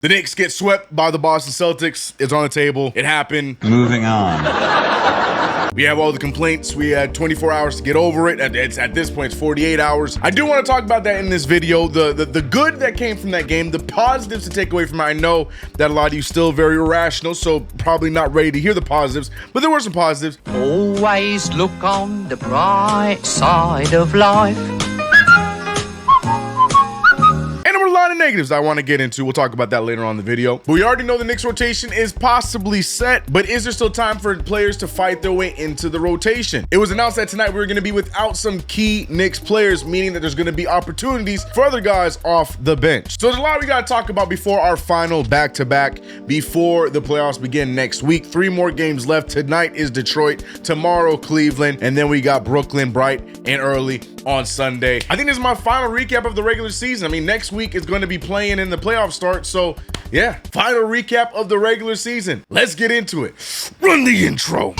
The Knicks get swept by the Boston Celtics. It's on the table. It happened. Moving on. We have all the complaints. We had 24 hours to get over it. At this point, it's 48 hours. I do want to talk about that in this video. The good that came from that game, the positives to take away from it. I know that a lot of you still very irrational, so probably not ready to hear the positives, but there were some positives. Always look on the bright side of life. And there were a lot of negatives I want to get into. We'll talk about that later on in the video. But we already know the Knicks rotation is possibly set, but is there still time for players to fight their way into the rotation? It was announced that tonight we were going to be without some key Knicks players, meaning that there's going to be opportunities for other guys off the bench. So there's a lot we got to talk about before our final back-to-back, before the playoffs begin next week. 3 more games left. Tonight is Detroit, tomorrow Cleveland, and then we got Brooklyn bright and early on Sunday. I think this is my final recap of the regular season. I mean, next week is going to be playing in the playoff start. So yeah, final recap of the regular season. Let's get into it. Run the intro.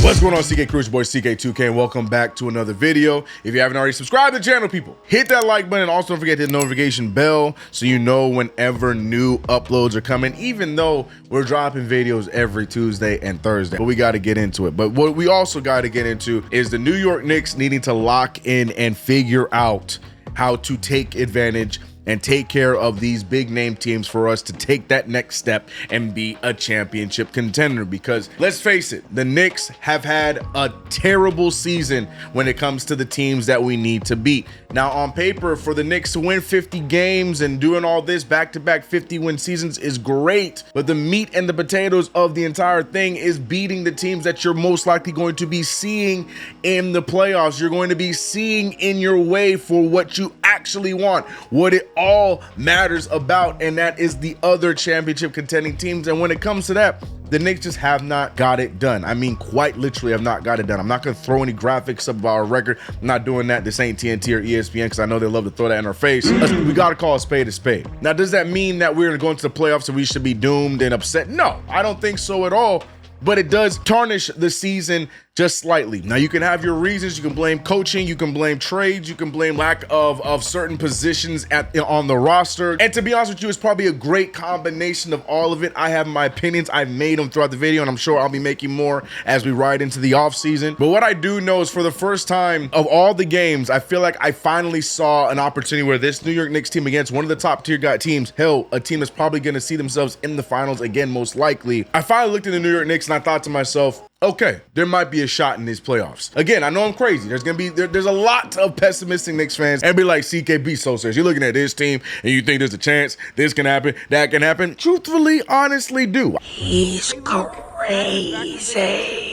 What's going on, CK Crew? It's your boy CK2K, and welcome back to another video. If you haven't already subscribed to the channel, people, hit that like button. Also, don't forget to hit the notification bell so you know whenever new uploads are coming, even though we're dropping videos every Tuesday and Thursday. But we got to get into it. But what we also got to get into is the New York Knicks needing to lock in and figure out how to take advantage and take care of these big name teams for us to take that next step and be a championship contender. Because let's face it, the Knicks have had a terrible season when it comes to the teams that we need to beat. Now, on paper, for the Knicks to win 50 games and doing all this back-to-back 50-win seasons is great, but the meat and the potatoes of the entire thing is beating the teams that you're most likely going to be seeing in the playoffs. You're going to be seeing in your way for what you actually want, what it all matters about, and that is the other championship contending teams. And when it comes to that, the Knicks just have not got it done. I mean, quite literally have not got it done. I'm not going to throw any graphics up about our record. I'm not doing that. This ain't TNT or ESPN because I know they love to throw that in our face. We got to call a spade a spade. Now, does that mean that we're going to the playoffs and we should be doomed and upset? No, I don't think so at all. But it does tarnish the season just slightly. Now, you can have your reasons. You can blame coaching. You can blame trades. You can blame lack of certain positions on the roster. And to be honest with you, it's probably a great combination of all of it. I have my opinions. I've made them throughout the video, and I'm sure I'll be making more as we ride into the offseason. But what I do know is for the first time of all the games, I feel like I finally saw an opportunity where this New York Knicks team against one of the top tier teams, hell, a team that's probably going to see themselves in the finals again, most likely. I finally looked at the New York Knicks and I thought to myself, okay, there might be a shot in these playoffs. Again, I know I'm crazy. There's a lot of pessimistic Knicks fans and be like, CKB so serious. You're looking at this team and you think there's a chance this can happen, that can happen. Truthfully, honestly do. He's crazy.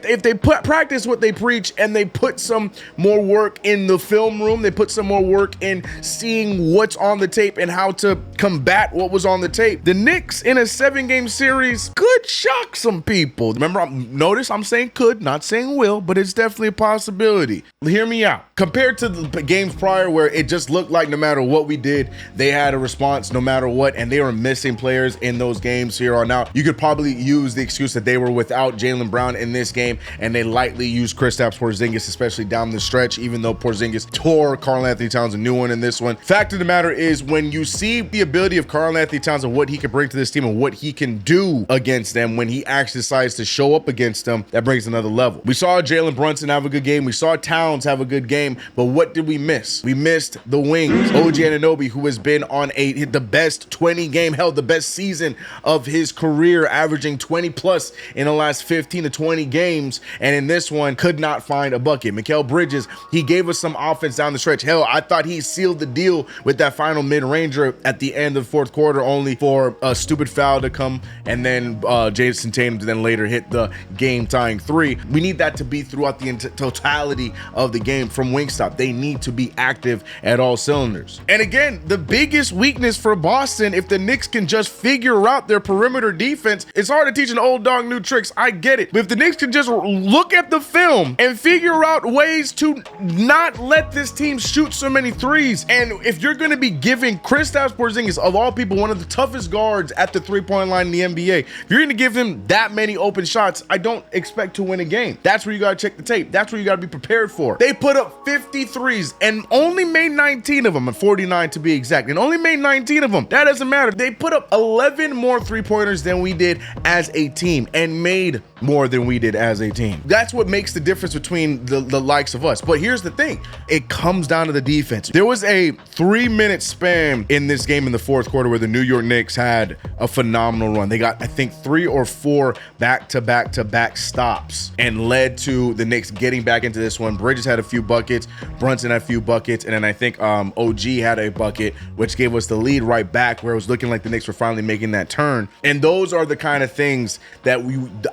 If they practice what they preach and they put some more work in the film room, they put some more work in seeing what's on the tape and how to combat what was on the tape, the Knicks in a 7-game series could shock some people. Remember, notice I'm saying could, not saying will, but it's definitely a possibility. Hear me out. Compared to the games prior where it just looked like no matter what we did, they had a response no matter what, and they were missing players in those games here on out. You could probably use the excuse that they were without Jaylen Brown in this game, and they lightly used Kristaps Porzingis, especially down the stretch, even though Porzingis tore Karl-Anthony Towns a new one in this one. Fact of the matter is, when you see the ability of Karl-Anthony Towns and what he can bring to this team and what he can do against them when he actually decides to show up against them, that brings another level. We saw Jalen Brunson have a good game. We saw Towns have a good game, but what did we miss? We missed the wings. OG Anunoby, who has been on the best 20-game, held the best season of his career, averaging 20 plus in the last 15 to 20 games, and in this one could not find a bucket. Mikal Bridges, he gave us some offense down the stretch. Hell, I thought he sealed the deal with that final mid-ranger at the end of the fourth quarter, only for a stupid foul to come, and then Jayson Tatum to then later hit the game-tying 3. We need that to be throughout the totality of the game from Wingstop. They need to be active at all cylinders. And again, the biggest weakness for Boston, if the Knicks can just figure out their perimeter defense, it's hard to teach an old dog new tricks. I get it. But if the Knicks can just look at the film and figure out ways to not let this team shoot so many threes. And if you're going to be giving Kristaps Porzingis, of all people, one of the toughest guards at the three-point line in the NBA, if you're going to give him that many open shots, I don't expect to win a game. That's where you got to check the tape. That's where you got to be prepared for. They put up 53s and only made 19 of them, and 49 to be exact, and only made 19 of them. That doesn't matter. They put up 11 more three-pointers than we did as a team and made more than we did as a team. That's what makes the difference between the likes of us. But here's the thing. It comes down to the defense. There was a 3-minute span in this game in the fourth quarter where the New York Knicks had a phenomenal run. They got, I think, 3 or 4 back-to-back stops and led to the Knicks getting back into this one. Bridges had a few buckets, Brunson had a few buckets, and then I think OG had a bucket, which gave us the lead right back, where it was looking like the Knicks were finally making that turn. And those are the kind of things that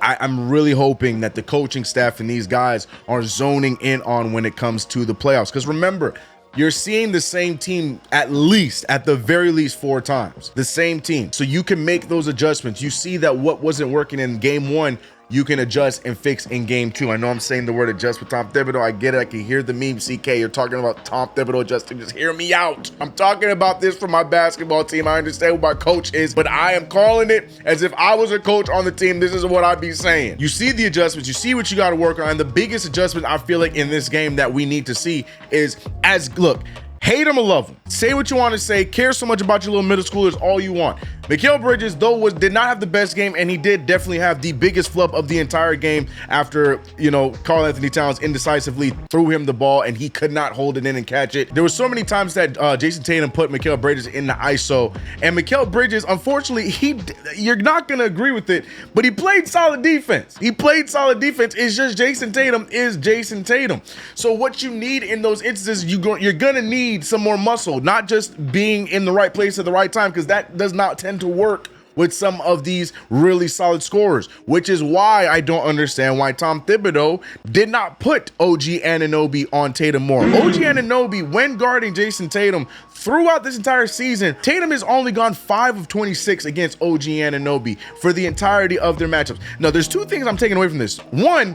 I'm really hoping that the coaching staff and these guys are zoning in on when it comes to the playoffs. Because remember, you're seeing the same team at the very least 4 times. The same team. So you can make those adjustments. You see that what wasn't working in game 1, you can adjust and fix in game 2. I know I'm saying the word adjust with Tom Thibodeau. I get it. I can hear the meme. CK, you're talking about Tom Thibodeau adjusting. Just hear me out. I'm talking about this for my basketball team. I understand who my coach is, but I am calling it as if I was a coach on the team. This is what I'd be saying. You see the adjustments. You see what you got to work on. And the biggest adjustment I feel like in this game that we need to see is, look, hate him or love him. Say what you want to say. Care so much about your little middle schoolers all you want. Mikal Bridges, though, did not have the best game, and he did definitely have the biggest flub of the entire game after, Karl Anthony Towns indecisively threw him the ball, and he could not hold it in and catch it. There were so many times that Jayson Tatum put Mikal Bridges in the ISO, and Mikal Bridges, unfortunately, you're not going to agree with it, but he played solid defense. It's just Jayson Tatum is Jayson Tatum. So what you need in those instances, you're going to need some more muscle, not just being in the right place at the right time, because that does not tend to work with some of these really solid scorers, which is why I don't understand why Tom Thibodeau did not put OG Anunoby on Tatum more. OG Anunoby, when guarding Jayson Tatum throughout this entire season, Tatum has only gone 5 of 26 against OG Anunoby for the entirety of their matchups. Now, there's 2 things I'm taking away from this. One,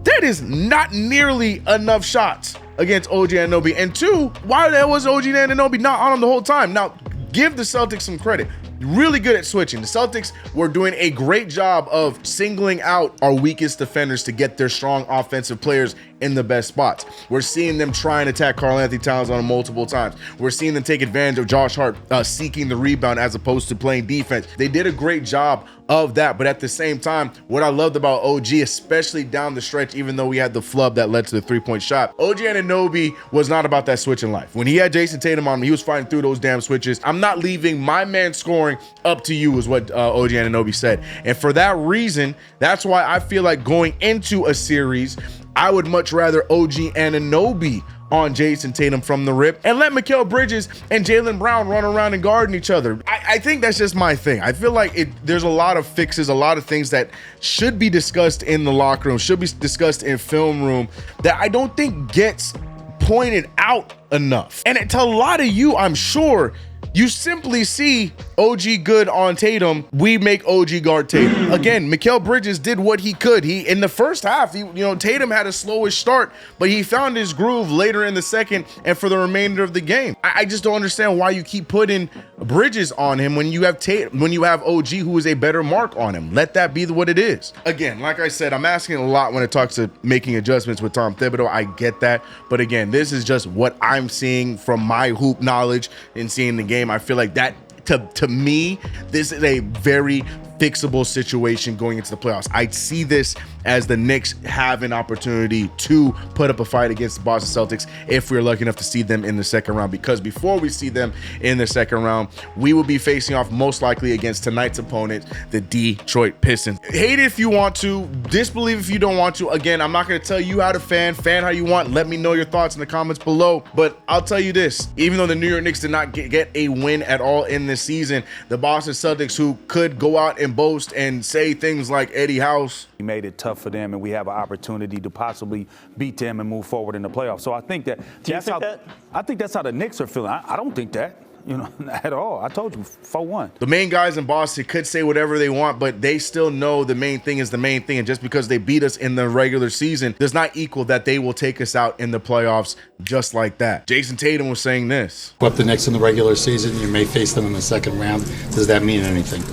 that is not nearly enough shots against OG Anunoby. And 2, why the hell was OG Anunoby not on him the whole time? Now, give the Celtics some credit. Really good at switching. The Celtics were doing a great job of singling out our weakest defenders to get their strong offensive players in the best spots. We're seeing them try and attack Karl Anthony Towns on him multiple times. We're seeing them take advantage of Josh Hart seeking the rebound as opposed to playing defense. They did a great job of that, but at the same time, what I loved about OG, especially down the stretch, even though we had the flub that led to the 3-point shot, OG Anunoby was not about that switching life. When he had Jayson Tatum on him, he was fighting through those damn switches. I'm not leaving my man scoring up to you, is what OG Anunoby said. And for that reason, that's why I feel like going into a series, I would much rather OG Anunoby on Jayson Tatum from the rip and let Mikal Bridges and Jaylen Brown run around and guarding each other. I think that's just my thing. I feel like there's a lot of fixes, a lot of things that should be discussed in the locker room, should be discussed in film room, that I don't think gets pointed out enough. And to a lot of you, I'm sure, you simply see OG good on Tatum, we make OG guard Tatum. Again, Mikal Bridges did what he could. In the first half, Tatum had a slowish start, but he found his groove later in the second and for the remainder of the game. I just don't understand why you keep putting Bridges on him when you have OG, who is a better mark on him. Let that be what it is. Again, like I said, I'm asking a lot when it talks to making adjustments with Tom Thibodeau. I get that, but again, this is just what I'm seeing from my hoop knowledge and seeing the game. I feel like that, to me, this is a very fixable situation going into the playoffs. I see this as the Knicks have an opportunity to put up a fight against the Boston Celtics if we're lucky enough to see them in the second round, because before we see them in the second round, we will be facing off most likely against tonight's opponent, the Detroit Pistons. Hate it if you want to, disbelieve if you don't want to. Again, I'm not going to tell you how to fan how you want. Let me know your thoughts in the comments below, but I'll tell you this, even though the New York Knicks did not get a win at all in this season, the Boston Celtics, who could go out and boast and say things like Eddie House, he made it tough for them, and we have an opportunity to possibly beat them and move forward in the playoffs. So I think that's how the Knicks are feeling. I don't think that. You know, at all. I told you, 4-1. The main guys in Boston could say whatever they want, but they still know the main thing is the main thing. And just because they beat us in the regular season does not equal that they will take us out in the playoffs just like that. Jayson Tatum was saying this. Swept the Knicks in the regular season. You may face them in the second round. Does that mean anything?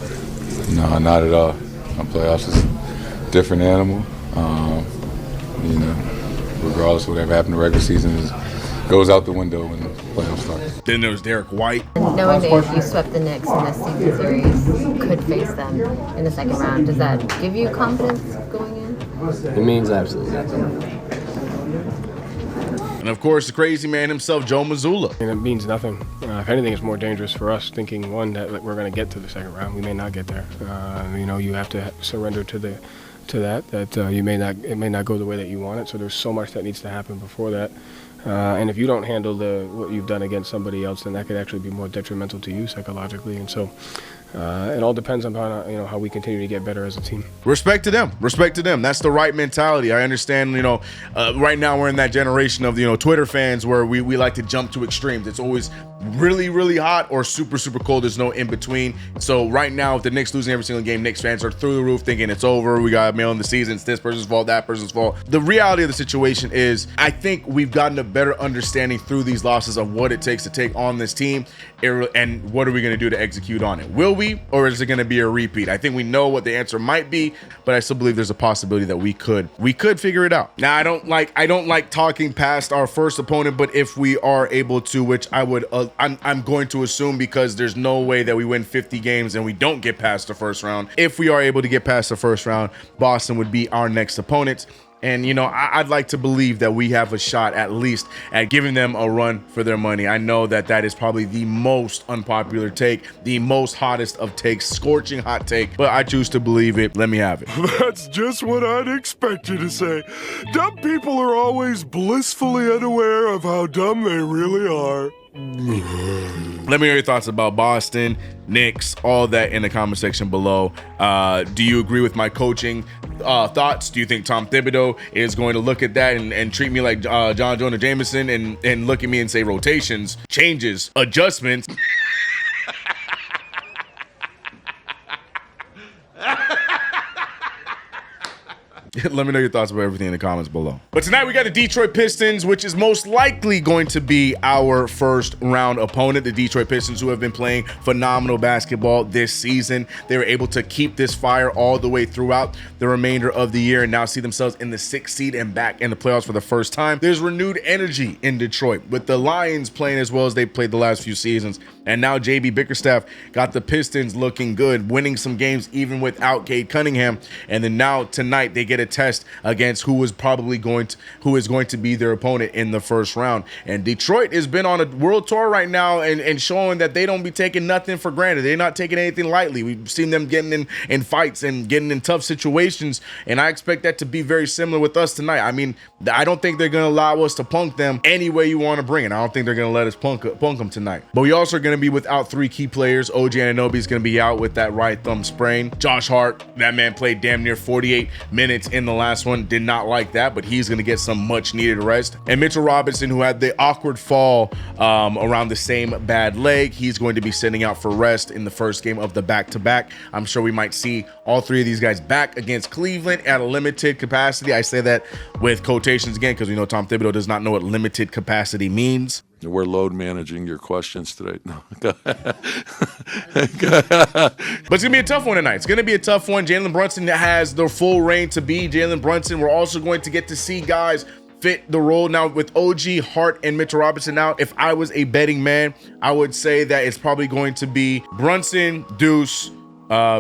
No, not at all. Playoffs is a different animal. You know, regardless of whatever happened in the regular season goes out the window when the playoffs start. Then there was Derek White. Knowing that if you swept the Knicks in this season series, you could face them in the second round, does that give you confidence going in? It means absolutely nothing. And of course, the crazy man himself, Joe Mazzulla. And it means nothing. If anything, it's more dangerous for us thinking, one, that we're going to get to the second round. We may not get there. You know, you have to surrender to that it may not go the way that you want it. So there's so much that needs to happen before that. And if you don't handle what you've done against somebody else, then that could actually be more detrimental to you psychologically. And so it all depends on how we continue to get better as a team. Respect to them. Respect to them. That's the right mentality. I understand, right now we're in that generation of, Twitter fans where we like to jump to extremes. It's always really, really hot or super, super cold. There's no in between. So right now, if the Knicks losing every single game, Knicks fans are through the roof thinking it's over. We got a mail in the season. It's this person's fault, that person's fault. The reality of the situation is I think we've gotten a better understanding through these losses of what it takes to take on this team and what are we going to do to execute on it. Will we, or is it going to be a repeat? I think we know what the answer might be, but I still believe there's a possibility that we could figure it out. Now, I don't like talking past our first opponent, but if we are able to, which I would, I'm going to assume because there's no way that we win 50 games and we don't get past the first round. If we are able to get past the first round, Boston would be our next opponent. And, I'd like to believe that we have a shot at least at giving them a run for their money. I know that is probably the most unpopular take, the most hottest of takes, scorching hot take, but I choose to believe it. Let me have it. That's just what I'd expect you to say. Dumb people are always blissfully unaware of how dumb they really are. Let me hear your thoughts about Boston, Knicks, all that in the comment section below. Do you agree with my coaching thoughts? Do you think Tom Thibodeau is going to look at that and treat me like John Jonah Jameson and look at me and say rotations, changes, adjustments? Let me know your thoughts about everything in the comments below. But tonight we got the Detroit Pistons, which is most likely going to be our first round opponent. The Detroit Pistons, who have been playing phenomenal basketball this season. They were able to keep this fire all the way throughout the remainder of the year and now see themselves in the 6th seed and back in the playoffs for the first time. There's renewed energy in Detroit with the Lions playing as well as they played the last few seasons. And now JB Bickerstaff got the Pistons looking good, winning some games even without Cade Cunningham. And then now tonight they get a test against who is going to be their opponent in the first round. And Detroit has been on a world tour right now and showing that they don't be taking nothing for granted. They're not taking anything lightly. We've seen them getting in fights and getting in tough situations, and I expect that to be very similar with us tonight. I mean, I don't think they're going to allow us to punk them any way you want to bring it. I don't think they're going to let us punk them tonight. But we also are going to be without 3 key players. OG Anunoby is going to be out with that right thumb sprain. Josh Hart, that man played damn near 48 minutes in the last one. Did not like that, but he's going to get some much needed rest. And Mitchell Robinson, who had the awkward fall around the same bad leg, he's going to be sitting out for rest in the first game of the back-to-back. I'm sure we might see all 3 of these guys back against Cleveland at a limited capacity. I say that with quotations again because we know Tom Thibodeau does not know what limited capacity means. We're load managing your questions today. No. But it's going to be a tough one tonight. It's going to be a tough one. Jalen Brunson has the full reign to be Jalen Brunson. We're also going to get to see guys fit the role. Now, with OG, Hart, and Mitchell Robinson out, if I was a betting man, I would say that it's probably going to be Brunson, Deuce,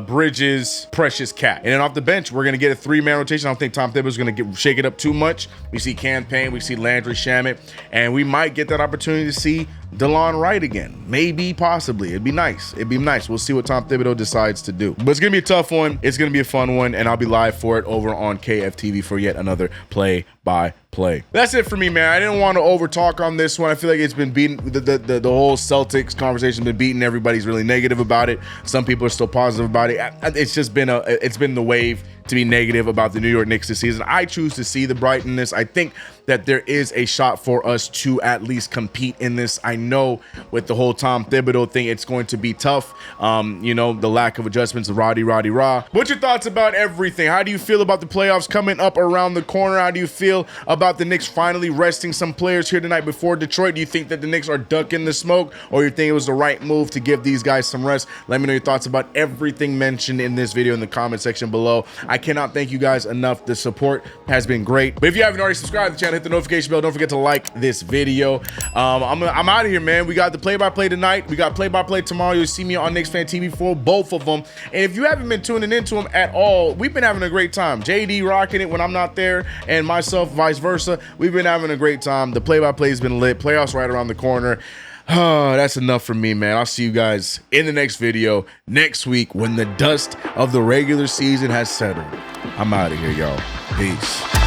Bridges, Precious, Cat. And then off the bench, we're going to get a 3-man rotation. I don't think Tom Thibodeau is going to shake it up too much. We see Cam Payne, we see Landry Shamet, and we might get that opportunity to see DeLon Wright again. Maybe, possibly. It'd be nice. It'd be nice. We'll see what Tom Thibodeau decides to do. But it's going to be a tough one. It's going to be a fun one, and I'll be live for it over on KFTV for yet another play-by-play. That's it for me, man. I didn't want to over-talk on this one. I feel like it's been beaten. The whole Celtics conversation has been beaten. Everybody's really negative about it. Some people are still positive about it. It's just been it's been the wave to be negative about the New York Knicks this season. I choose to see the brightness. I think that there is a shot for us to at least compete in this. I know with the whole Tom Thibodeau thing, it's going to be tough. You know, the lack of adjustments, Roddy. What's your thoughts about everything? How do you feel about the playoffs coming up around the corner? How do you feel about the Knicks finally resting some players here tonight before Detroit? Do you think that the Knicks are ducking the smoke, or you think it was the right move to give these guys some rest? Let me know your thoughts about everything mentioned in this video in the comment section below. I cannot thank you guys enough. The support has been great. But if you haven't already subscribed to the channel, hit the notification bell. Don't forget to like this video. I'm out of here, man. We got the play-by-play tonight. We got play-by-play tomorrow. You'll see me on Knicks Fan TV for both of them. And if you haven't been tuning into them at all, we've been having a great time. JD rocking it when I'm not there, and myself vice versa. We've been having a great time. The play-by-play has been lit. Playoffs right around the corner. Oh, that's enough for me, man. I'll see you guys in the next video next week when the dust of the regular season has settled. I'm out of here, y'all. Peace.